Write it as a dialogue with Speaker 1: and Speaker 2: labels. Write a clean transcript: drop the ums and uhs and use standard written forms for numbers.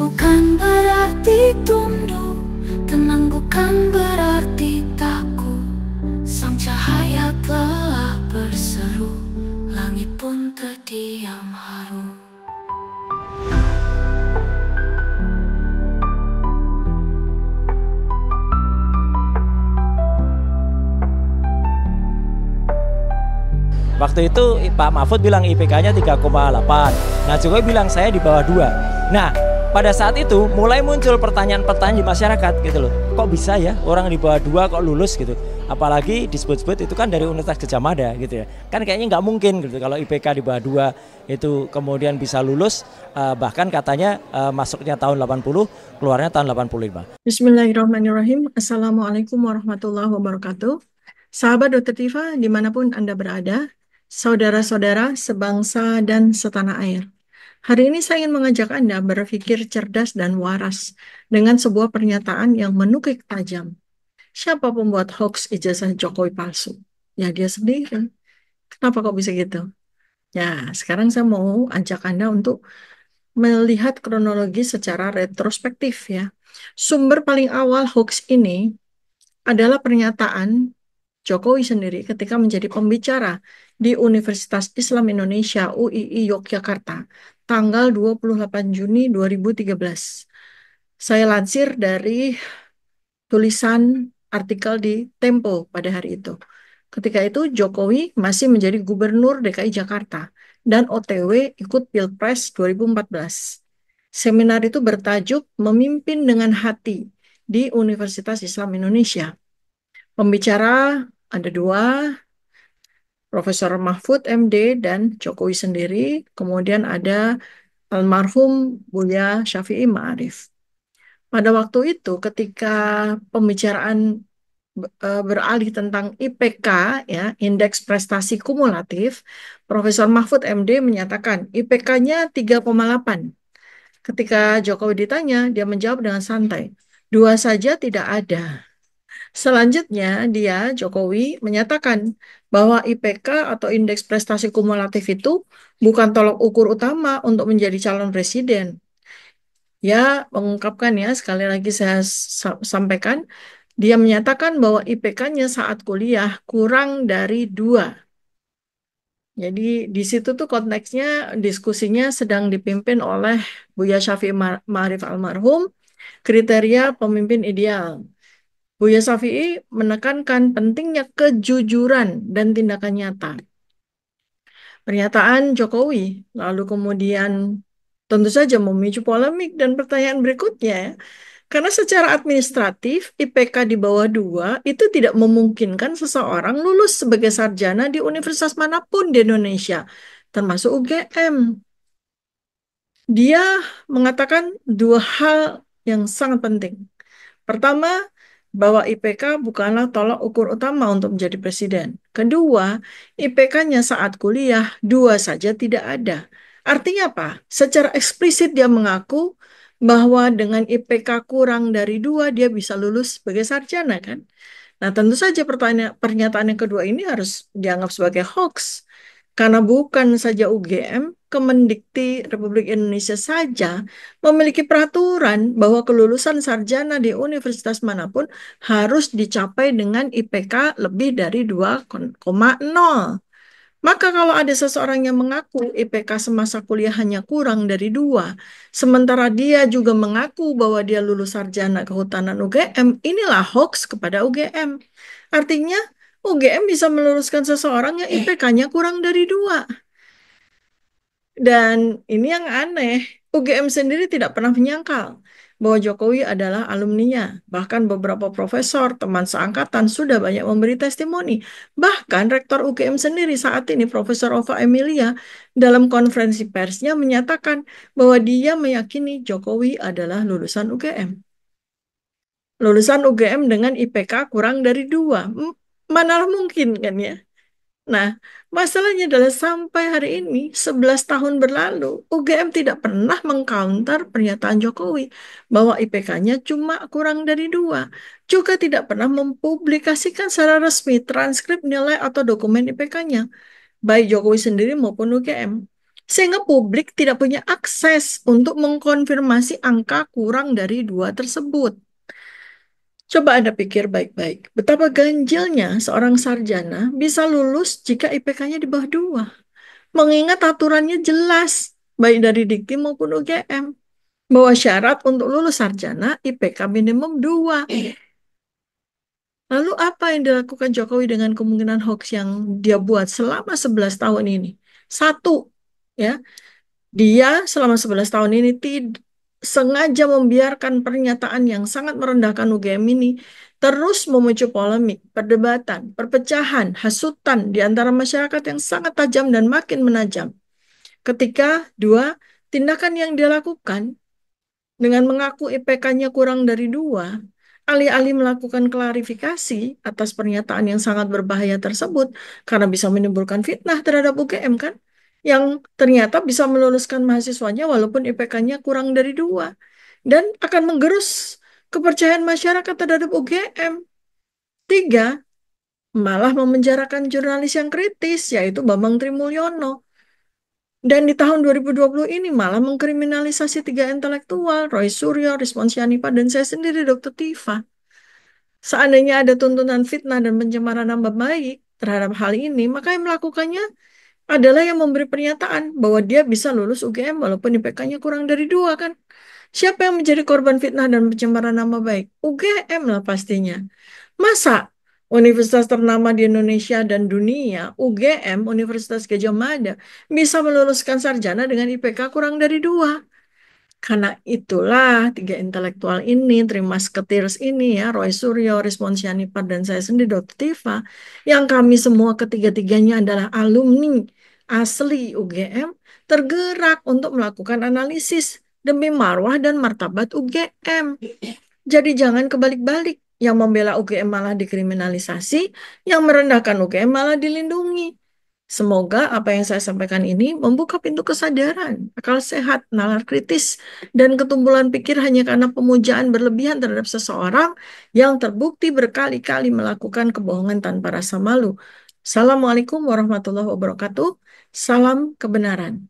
Speaker 1: bukan berarti tunduk, tenang bukan berarti takut. Sang cahaya telah berseru, langit pun terdiam haru.
Speaker 2: Waktu itu Pak Mahfud bilang IPK-nya 3,8. Nah, Jokowi bilang saya di bawah 2. Nah, pada saat itu mulai muncul pertanyaan-pertanyaan di masyarakat gitu loh. Kok bisa ya orang di bawah 2 kok lulus gitu? Apalagi disebut-sebut itu kan dari Universitas Gadjah Mada gitu ya. Kan kayaknya nggak mungkin gitu kalau IPK di bawah 2 itu kemudian bisa lulus, bahkan katanya masuknya tahun 80, keluarnya tahun 85.
Speaker 3: Bismillahirrahmanirrahim. Assalamualaikum warahmatullahi wabarakatuh. Sahabat Dr. Tifa, dimanapun Anda berada, saudara-saudara sebangsa dan setanah air. Hari ini saya ingin mengajak Anda berpikir cerdas dan waras dengan sebuah pernyataan yang menukik tajam. Siapa pembuat hoax ijazah Jokowi palsu? Ya, dia sendiri. Kenapa kok bisa gitu? Ya, sekarang saya mau ajak Anda untuk melihat kronologi secara retrospektif ya. Sumber paling awal hoax ini adalah pernyataan Jokowi sendiri ketika menjadi pembicara di Universitas Islam Indonesia UII Yogyakarta tanggal 28 Juni 2013. Saya lansir dari tulisan artikel di Tempo pada hari itu. Ketika itu Jokowi masih menjadi Gubernur DKI Jakarta dan OTW ikut Pilpres 2014. Seminar itu bertajuk Memimpin dengan Hati di Universitas Islam Indonesia. Pembicara ada dua, Profesor Mahfud MD dan Jokowi sendiri. Kemudian ada almarhum Buya Syafi'i Ma'arif. Pada waktu itu ketika pembicaraan beralih tentang IPK, ya, Indeks Prestasi Kumulatif, Profesor Mahfud MD menyatakan IPK-nya 3,8. Ketika Jokowi ditanya, dia menjawab dengan santai, 2 saja tidak ada. Selanjutnya, Jokowi, menyatakan bahwa IPK atau Indeks Prestasi Kumulatif itu bukan tolok ukur utama untuk menjadi calon presiden. Ya, mengungkapkan ya, sekali lagi saya sampaikan, dia menyatakan bahwa IPK-nya saat kuliah kurang dari 2. Jadi di situ tuh konteksnya diskusinya sedang dipimpin oleh Buya Syafi'i Ma'arif almarhum, kriteria pemimpin ideal. Buya Syafi'i menekankan pentingnya kejujuran dan tindakan nyata. Pernyataan Jokowi lalu kemudian tentu saja memicu polemik dan pertanyaan berikutnya. Karena secara administratif, IPK di bawah 2 itu tidak memungkinkan seseorang lulus sebagai sarjana di universitas manapun di Indonesia, termasuk UGM. Dia mengatakan dua hal yang sangat penting. Pertama, bahwa IPK bukanlah tolak ukur utama untuk menjadi presiden. Kedua, IPK-nya saat kuliah 2 saja tidak ada. Artinya apa? Secara eksplisit dia mengaku bahwa dengan IPK kurang dari 2 dia bisa lulus sebagai sarjana kan? Nah, tentu saja pernyataan yang kedua ini harus dianggap sebagai hoax. Karena bukan saja UGM, Kemendikti Republik Indonesia saja memiliki peraturan bahwa kelulusan sarjana di universitas manapun harus dicapai dengan IPK lebih dari 2,0. Maka kalau ada seseorang yang mengaku IPK semasa kuliah hanya kurang dari 2, sementara dia juga mengaku bahwa dia lulus sarjana kehutanan UGM, inilah hoax kepada UGM. Artinya UGM bisa meluluskan seseorang yang IPK-nya kurang dari 2. Dan ini yang aneh, UGM sendiri tidak pernah menyangkal bahwa Jokowi adalah alumninya. Bahkan beberapa profesor, teman seangkatan sudah banyak memberi testimoni. Bahkan Rektor UGM sendiri saat ini, Profesor Ova Emilia, dalam konferensi persnya menyatakan bahwa dia meyakini Jokowi adalah lulusan UGM. Lulusan UGM dengan IPK kurang dari 2. Manalah mungkin kan ya? Nah, masalahnya adalah sampai hari ini, 11 tahun berlalu, UGM tidak pernah mengcounter pernyataan Jokowi bahwa IPK-nya cuma kurang dari 2. Juga tidak pernah mempublikasikan secara resmi transkrip nilai atau dokumen IPK-nya, baik Jokowi sendiri maupun UGM. Sehingga publik tidak punya akses untuk mengkonfirmasi angka kurang dari 2 tersebut. Coba Anda pikir baik-baik, betapa ganjilnya seorang sarjana bisa lulus jika IPK-nya di bawah 2. Mengingat aturannya jelas, baik dari Dikti maupun UGM, bahwa syarat untuk lulus sarjana IPK minimum 2. Lalu apa yang dilakukan Jokowi dengan kemungkinan hoax yang dia buat selama 11 tahun ini? Satu, ya, dia selama 11 tahun ini sengaja membiarkan pernyataan yang sangat merendahkan UGM ini terus memicu polemik, perdebatan, perpecahan, hasutan di antara masyarakat yang sangat tajam dan makin menajam. Ketika dua, tindakan yang dia lakukan dengan mengaku IPK-nya kurang dari 2, alih-alih melakukan klarifikasi atas pernyataan yang sangat berbahaya tersebut, karena bisa menimbulkan fitnah terhadap UGM kan, yang ternyata bisa meluluskan mahasiswanya walaupun IPK-nya kurang dari 2, dan akan menggerus kepercayaan masyarakat terhadap UGM. Tiga, malah memenjarakan jurnalis yang kritis, yaitu Bambang Trimulyono. Dan di tahun 2020 ini malah mengkriminalisasi 3 intelektual, Roy Suryo, Rizwan Syanipa, dan saya sendiri, Dr. Tifa. Seandainya ada tuntutan fitnah dan pencemaran nama baik terhadap hal ini, maka yang melakukannya adalah yang memberi pernyataan bahwa dia bisa lulus UGM walaupun IPK-nya kurang dari 2 kan. Siapa yang menjadi korban fitnah dan pencemaran nama baik? UGM lah pastinya. Masa universitas ternama di Indonesia dan dunia, UGM, Universitas Gadjah Mada, bisa meluluskan sarjana dengan IPK kurang dari 2? Karena itulah 3 intelektual ini, Trimas Ketirs ini ya, Roy Suryo, Rizwan Syanipar, dan saya sendiri Dr. Tifa, yang kami semua ketiga-tiganya adalah alumni asli UGM, tergerak untuk melakukan analisis demi marwah dan martabat UGM. Jadi jangan kebalik-balik. Yang membela UGM malah dikriminalisasi, yang merendahkan UGM malah dilindungi. Semoga apa yang saya sampaikan ini membuka pintu kesadaran, akal sehat, nalar kritis, dan ketumbuhan pikir hanya karena pemujaan berlebihan terhadap seseorang yang terbukti berkali-kali melakukan kebohongan tanpa rasa malu. Assalamualaikum warahmatullahi wabarakatuh. Salam kebenaran.